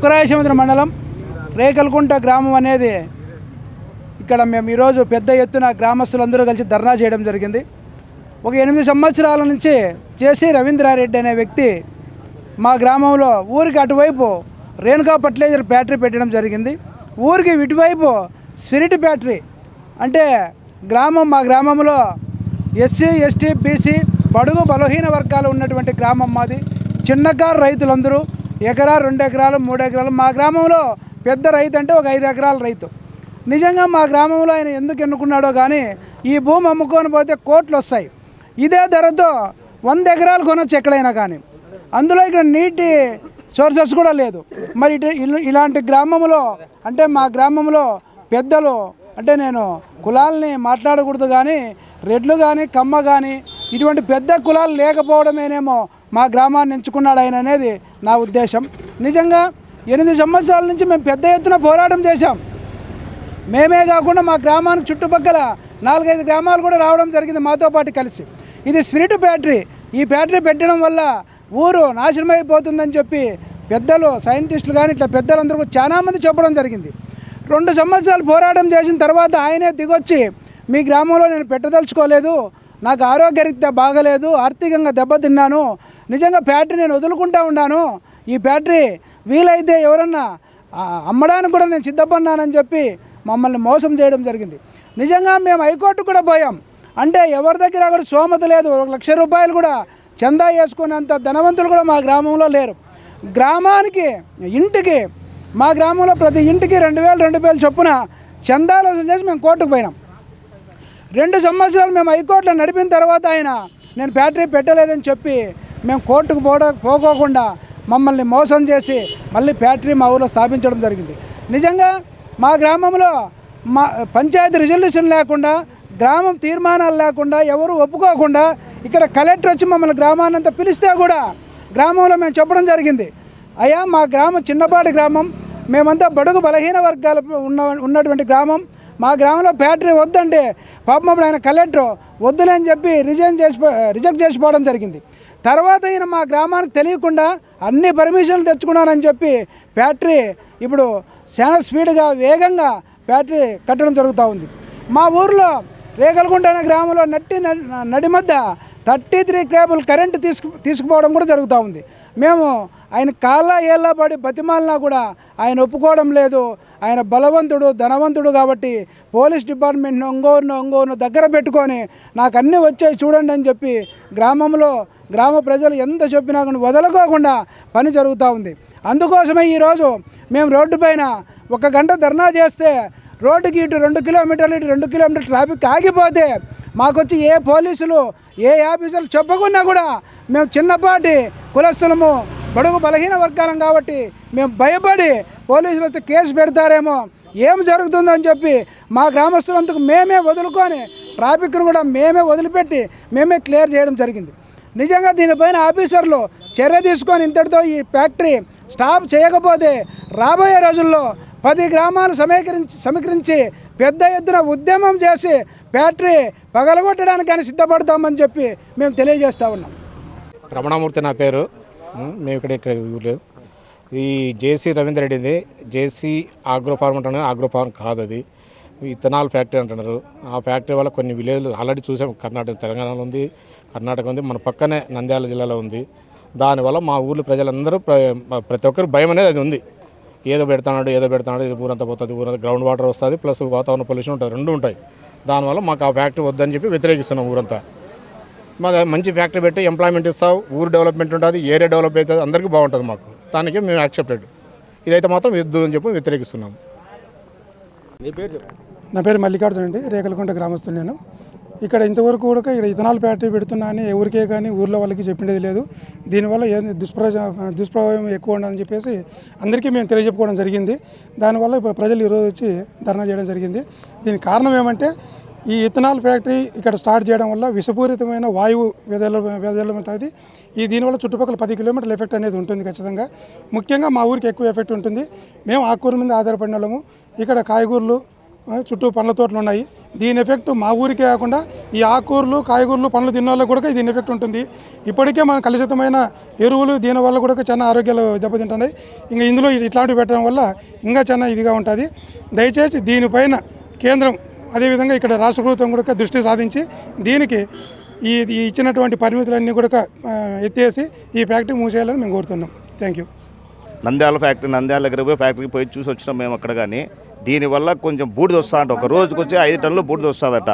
ఉక్కరాయసముద్రం మండలం రేకల్కుంట గ్రామం అనేది ఇక్కడ మేము ఈరోజు పెద్ద ఎత్తున గ్రామస్తులందరూ కలిసి ధర్నా చేయడం జరిగింది. ఒక 8 సంవత్సరాల నుంచి జేసీ రవీంద్రారెడ్డి అనే వ్యక్తి మా గ్రామంలో ఊరికి అటువైపు రేణుకా ఫర్టిలైజర్ ఫ్యాక్టరీ పెట్టడం జరిగింది. ఊరికి ఇటువైపు స్పిరిట్ ఫ్యాక్టరీ అంటే మా గ్రామంలో ఎస్సీ ఎస్టీ బీసీ బడుగు బలహీన వర్గాలు ఉన్నటువంటి గ్రామం మాది. చిన్నకారు రైతులందరూ ఎకరా 2 ఎకరాలు 3 ఎకరాలు. మా గ్రామంలో పెద్ద రైతు అంటే ఒక 5 ఎకరాల రైతు. నిజంగా మా గ్రామంలో ఆయన ఎందుకు ఎన్నుకున్నాడో కానీ ఈ భూమి అమ్ముకొని పోతే కోట్లు వస్తాయి. ఇదే ధరతో 100 ఎకరాలు కొనొచ్చు ఎక్కడైనా కానీ. అందులో ఇక్కడ నీటి సోర్సెస్ కూడా లేదు. మరి ఇలాంటి గ్రామంలో అంటే మా గ్రామంలో పెద్దలు అంటే నేను కులాలని మాట్లాడకూడదు కానీ రెడ్లు కానీ కమ్మ కానీ ఇటువంటి పెద్ద కులాలు లేకపోవడమేనేమో మా గ్రామాన్ని ఎంచుకున్నాడు ఆయన అనేది నా ఉద్దేశం. నిజంగా 8 సంవత్సరాల నుంచి మేము పెద్ద ఎత్తున పోరాటం చేశాం. మేమే కాకుండా మా గ్రామానికి చుట్టుపక్కల 4-5 గ్రామాలు కూడా రావడం జరిగింది మాతో పాటు కలిసి. ఇది స్పిరిట్ ఫ్యాక్టరీ. ఈ ఫ్యాక్టరీ పెట్టడం వల్ల ఊరు నాశనమైపోతుందని చెప్పి పెద్దలు సైంటిస్టులు కానీ ఇట్లా పెద్దలందరూ చాలామంది చెప్పడం జరిగింది. 2 సంవత్సరాలు పోరాటం చేసిన తర్వాత ఆయనే దిగొచ్చి మీ గ్రామంలో నేను పెట్టదలుచుకోలేదు, నాకు ఆరోగ్యరీత్యా బాగలేదు, ఆర్థికంగా దెబ్బతిన్నాను, నిజంగా ఫ్యాక్టరీ నేను వదులుకుంటా ఉన్నాను, ఈ ఫ్యాక్టరీ వీలైతే ఎవరన్నా అమ్మడానికి కూడా నేను సిద్ధపడినానని చెప్పి మమ్మల్ని మోసం చేయడం జరిగింది. నిజంగా మేము హైకోర్టు కూడా పోయాం. అంటే ఎవరి దగ్గర కూడా స్తోమత లేదు. 1 లక్ష రూపాయలు కూడా చందా వేసుకునేంత ధనవంతులు కూడా మా గ్రామంలో లేరు. గ్రామానికి ఇంటికి మా గ్రామంలో ప్రతి ఇంటికి 2000 చొప్పున చందాలు వసూలు చేసి మేము కోర్టుకు పోయినాం. 2 సంవత్సరాలు మేము హైకోర్టులో నడిపిన తర్వాత ఆయన నేను ఫ్యాక్టరీ పెట్టలేదని చెప్పి మేము కోర్టుకు పోకోకుండా మమ్మల్ని మోసం చేసి మళ్ళీ ఫ్యాక్టరీ మా ఊరిలో స్థాపించడం జరిగింది. నిజంగా మా గ్రామంలో పంచాయతీ రిజల్యూషన్ లేకుండా గ్రామం తీర్మానాలు లేకుండా ఎవరు ఒప్పుకోకుండా ఇక్కడ కలెక్టర్ వచ్చి మమ్మల్ని గ్రామాన్ని అంతా పిలిస్తే కూడా గ్రామంలో మేము చెప్పడం జరిగింది, అయ్యా మా గ్రామం చిన్నపాటి గ్రామం, మేమంతా బడుగు బలహీన వర్గాలు ఉన్నటువంటి గ్రామం, మా గ్రామంలో ఫ్యాక్టరీ వద్దంటే పాపం అప్పుడు ఆయన కలెక్టర్ వద్దులే అని చెప్పి రిజెక్ట్ చేసిపోవడం జరిగింది. తర్వాత ఈయన మా గ్రామానికి తెలియకుండా అన్ని పర్మిషన్లు తెచ్చుకున్నానని చెప్పి ఫ్యాక్టరీ ఇప్పుడు చాలా స్పీడ్గా వేగంగా ఫ్యాక్టరీ కట్టడం జరుగుతూ ఉంది. మా ఊరిలో రేకల్కుంట అనే గ్రామంలో నడి మధ్య 33 కేబుల్ కరెంటు తీసుకుపోవడం కూడా జరుగుతూ ఉంది. మేము ఆయన కాళ్ళ ఏళ్ళ పడి బతిమాలినా కూడా ఆయన ఒప్పుకోవడం లేదు. ఆయన బలవంతుడు ధనవంతుడు కాబట్టి పోలీస్ డిపార్ట్మెంట్ను ఒంగోరును దగ్గర పెట్టుకొని నాకు అన్నీ వచ్చాయి చూడండి అని చెప్పి గ్రామ ప్రజలు ఎంత చెప్పినా కానీ వదలుకోకుండా పని జరుగుతూ ఉంది. అందుకోసమే ఈరోజు మేము రోడ్డు పైన 1 గంట ధర్నా చేస్తే రోడ్డుకి ఇటు 2 కిలోమీటర్లు ఇటు 2 కిలోమీటర్లు ట్రాఫిక్ ఆగిపోతే మాకొచ్చి ఏ పోలీసులు ఏ ఆఫీసర్లు చెప్పకున్నా కూడా మేము చిన్నపాటి కులస్తులము బడుగు బలహీన వర్గాలం కాబట్టి మేము భయపడి పోలీసులతో కేసు పెడతారేమో ఏం జరుగుతుందో అని చెప్పి మా గ్రామస్తులందుకు మేమే వదులుకొని ట్రాఫిక్ను కూడా మేమే వదిలిపెట్టి మేమే క్లియర్ చేయడం జరిగింది. నిజంగా దీనిపైన ఆఫీసర్లు చర్య తీసుకొని ఇంతటితో ఈ ఫ్యాక్టరీ స్టాప్ చేయకపోతే రాబోయే రోజుల్లో 10 గ్రామాలు సమీకరించి పెద్ద ఎత్తున ఉద్యమం చేసి ఫ్యాక్టరీ పగలగొట్టడానికి కానీ సిద్ధపడతామని చెప్పి మేము తెలియజేస్తూ ఉన్నాం. రమణమూర్తి నా పేరు. మేము ఇక్కడ ఊర్లో ఈ జేసీ రవీంద్రరెడ్డిది జేసీ ఆగ్రో ఫార్మ్ అంటున్నారు. ఆగ్రో ఫార్మ్ కాదు, అది ఇథనాల్ ఫ్యాక్టరీ అంటున్నారు. ఆ ఫ్యాక్టరీ వల్ల కొన్ని విలేజ్లు ఆల్రెడీ చూసాం. తెలంగాణలో ఉంది, కర్ణాటక ఉంది, మన పక్కనే నంద్యాల జిల్లాలో ఉంది. దానివల్ల మా ఊళ్ళో ప్రజలందరూ ప్రతి ఒక్కరు భయం అనేది అది ఉంది. ఏదో పెడతాడు ఇది ఊరంతా పోతుంది, ఊరంతా గ్రౌండ్ వాటర్ వస్తుంది, ప్లస్ వాతావరణ పొల్యూషన్ ఉంటుంది, 2 ఉంటాయి. దానివల్ల మాకు ఆ ఫ్యాక్టరీ వద్దని చెప్పి వ్యతిరేకిస్తున్నాం. ఊరంతా మాకు మంచి ఫ్యాక్టరీ పెట్టి ఎంప్లాయ్మెంట్ ఇస్తావు, ఊరు డెవలప్మెంట్ ఉంటుంది, ఏరియా డెవలప్ అవుతుంది, అందరికీ బాగుంటుంది. మాకు దానికి మేము యాక్సెప్టెడ్. ఇదైతే మాత్రం వద్దు అని చెప్పి వ్యతిరేకిస్తున్నాం. నా పేరు మల్లికార్జున అండి, రేకల్కుంట గ్రామస్తుని. నేను ఇక్కడ ఇంతవరకు కూడా ఇక్కడ ఇథనాల్ ఫ్యాక్టరీ పెడుతున్నా అని ఎవరికే కానీ ఊర్లో వాళ్ళకి చెప్పిండేది లేదు. దీనివల్ల దుష్ప్రభావం ఎక్కువ ఉండదని చెప్పేసి అందరికీ మేము తెలియజెప్పుకోవడం జరిగింది. దానివల్ల ఇప్పుడు ప్రజలు ఈరోజు వచ్చి ధర్నా చేయడం జరిగింది. దీనికి కారణం ఏమంటే ఈ ఇథనాల్ ఫ్యాక్టరీ ఇక్కడ స్టార్ట్ చేయడం వల్ల విషపూరితమైన వాయువు వెదజల్లుతుంది. దీనివల్ల చుట్టుపక్కల 10 కిలోమీటర్ల ఎఫెక్ట్ అనేది ఉంటుంది ఖచ్చితంగా. ముఖ్యంగా మా ఊరికి ఎక్కువ ఎఫెక్ట్ ఉంటుంది. మేము ఆకుకూర మీద ఆధారపడిన వాళ్ళము. ఇక్కడ కాయగూరలు చుట్టూ పండ్ల తోటలు ఉన్నాయి. దీని ఎఫెక్ట్ మా ఊరికే కాకుండా ఈ ఆకుకూరలు కాయగూరలు పండ్లు తిన్న వాళ్ళకి కూడా దీని ఎఫెక్ట్ ఉంటుంది. ఇప్పటికే మన కలుషితమైన ఎరువులు దీనివల్ల కూడా చాలా ఆరోగ్యాలు దెబ్బతింటున్నాయి. ఇంకా ఇందులో ఇట్లాంటివి పెట్టడం వల్ల ఇంకా చాలా ఇదిగా ఉంటుంది. దయచేసి దీనిపైన కేంద్రం అదేవిధంగా ఇక్కడ రాష్ట్ర ప్రభుత్వం కూడా దృష్టి సాధించి దీనికి ఈ ఇచ్చినటువంటి పరిమితులన్నీ కూడా ఎత్తేసి ఈ ఫ్యాక్టరీ మూసేయాలని మేము కోరుతున్నాం. Thank you. నంద్యాల దగ్గర పోయి ఫ్యాక్టరీకి పోయి చూసి వచ్చినాం మేము అక్కడ. కానీ దీనివల్ల కొంచెం బూడిద వస్తుందంట. ఒక రోజుకి వచ్చి 5 టన్నులు బూడిద వస్తుందట.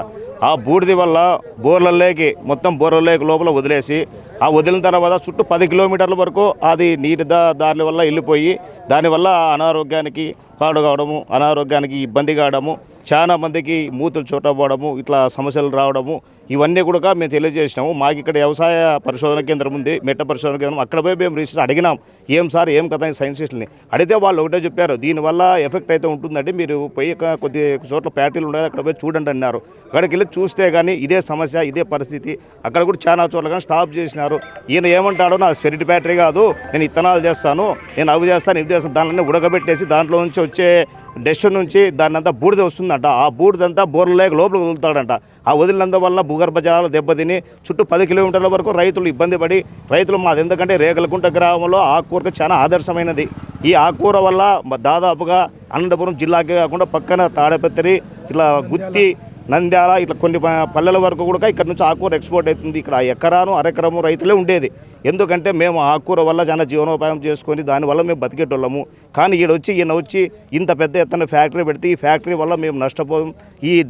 ఆ బూడిది వల్ల బోర్లలోకి మొత్తం బోర్లలోకి లోపల వదిలేసి ఆ వదిలిన తర్వాత చుట్టూ 10 కిలోమీటర్ల వరకు అది నీటి దాని వల్ల వెళ్ళిపోయి దానివల్ల అనారోగ్యానికి పాడు కావడము, అనారోగ్యానికి ఇబ్బంది కావడము, చాలా మందికి మూతులు చోటపోవడము, ఇట్లా సమస్యలు రావడము, ఇవన్నీ కూడా మేము తెలియజేసినాము. మాకు ఇక్కడ వ్యవసాయ పరిశోధన కేంద్రం ఉంది, మెట్ట పరిశోధన కేంద్రం. అక్కడ పోయి మేము రీసెర్చ్ అడిగినాం, ఏం సార్ ఏం కదా సైంటిస్టులని అడిగితే వాళ్ళు ఒకటే చెప్పారు, దీనివల్ల ఎఫెక్ట్ అయితే ఉంటుందండి, మీరు పోయి కొద్ది చోట్ల ఫ్యాక్టరీలు ఉన్నాయి అక్కడ పోయి చూడండి అన్నారు. అక్కడికి వెళ్ళి చూస్తే కానీ ఇదే సమస్య, ఇదే పరిస్థితి. అక్కడ కూడా చాలా చోట్ల కానీ స్టాప్ చేసినారు. ఈయన ఏమంటాడో, నా స్పిరిట్ ఫ్యాక్టరీ కాదు, నేను ఇత్తనాలు చేస్తాను, నేను అవి చేస్తాను, ఇవి చేస్తాను, దానిని ఉడకబెట్టేసి దాంట్లో నుంచి వచ్చే డస్ట్ నుంచి దాన్ని అంతా బూడిద వస్తుందంట. ఆ బూడిదంతా బోర్లలేక లోపలికి వదులుతాడంట. ఆ వదిలినందువల్ల భూగర్భ జలాలు దెబ్బతిని చుట్టూ 10 కిలోమీటర్ల వరకు రైతులు ఇబ్బంది పడి, రైతులు మాది ఎందుకంటే రేగలకుంట గ్రామంలో ఆకుకూరకు చాలా ఆదర్శమైనది. ఈ ఆకుకూర వల్ల దాదాపుగా అనంతపురం జిల్లాకే కాకుండా పక్కన తాడపత్రి, ఇట్లా గుత్తి, నంద్యాల, ఇట్లా కొన్ని పల్లెల వరకు కూడా ఇక్కడ నుంచి ఆకుకూర ఎక్స్పోర్ట్ అవుతుంది. ఇక్కడ ఎకరాను అరెకరము రైతులే ఉండేది. ఎందుకంటే మేము ఆకుకూర వల్ల చాలా జీవనోపాయం చేసుకొని దానివల్ల మేము బతికేటోళ్ళము. కానీ ఈయన వచ్చి ఇంత పెద్ద ఎత్తున ఫ్యాక్టరీ పెడితే ఈ ఫ్యాక్టరీ వల్ల మేము నష్టపోయాం.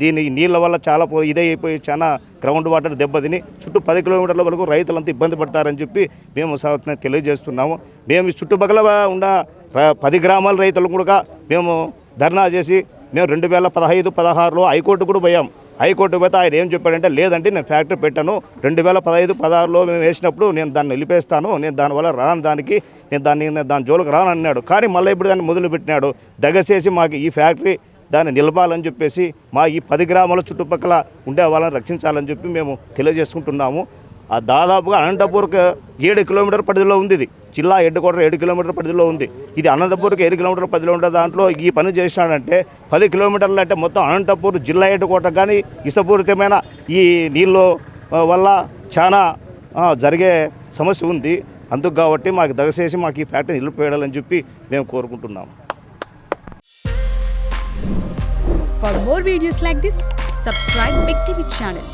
దీని నీళ్ళ వల్ల చాలా ఇదే అయిపోయి చాలా గ్రౌండ్ వాటర్ దెబ్బతిని చుట్టూ 10 కిలోమీటర్ల వరకు రైతులంతా ఇబ్బంది పడతారని చెప్పి మేము తెలియజేస్తున్నాము. మేము చుట్టుపక్కల ఉన్న 10 గ్రామాల రైతులు కూడా మేము ధర్నా చేసి మేము 2015-16లో హైకోర్టు కూడా పోయాం. హైకోర్టు పోతే ఆయన ఏం చెప్పాడంటే, లేదంటే నేను ఫ్యాక్టరీ పెట్టాను, 2015-16లో మేము వేసినప్పుడు నేను దాన్ని నిలిపేస్తాను, నేను దానివల్ల రాను, నేను దాని జోలికి రాను అన్నాడు. కానీ మళ్ళీ ఇప్పుడు దాన్ని మొదలుపెట్టినాడు. దగసేసి మాకు ఈ ఫ్యాక్టరీ దాన్ని నిలపాలని చెప్పేసి మా ఈ 10 గ్రామాల చుట్టుపక్కల ఉండే వాళ్ళని రక్షించాలని చెప్పి మేము తెలియజేసుకుంటున్నాము. దాదాపుగా అనంతపూర్కి 7 కిలోమీటర్ పరిధిలో ఉంది. ఇది జిల్లా హెడ్ క్వార్టర్ 7 కిలోమీటర్ పరిధిలో ఉంది. ఇది అనంతపూర్కి 7 కిలోమీటర్ పరిధిలో ఉండే దాంట్లో ఈ పని చేసినాడంటే 10 కిలోమీటర్లు అంటే మొత్తం అనంతపూర్ జిల్లా హెడ్ క్వార్టర్ కానీ ఇష్టపూరితమైన ఈ నీళ్ళు వల్ల చాలా జరిగే సమస్య ఉంది. అందుకు కాబట్టి మాకు దగసేసి మాకు ఈ ఫ్యాక్టరీ నిలిపేయాలని చెప్పి మేము కోరుకుంటున్నాము. For more videos like this, subscribe Big TV channel.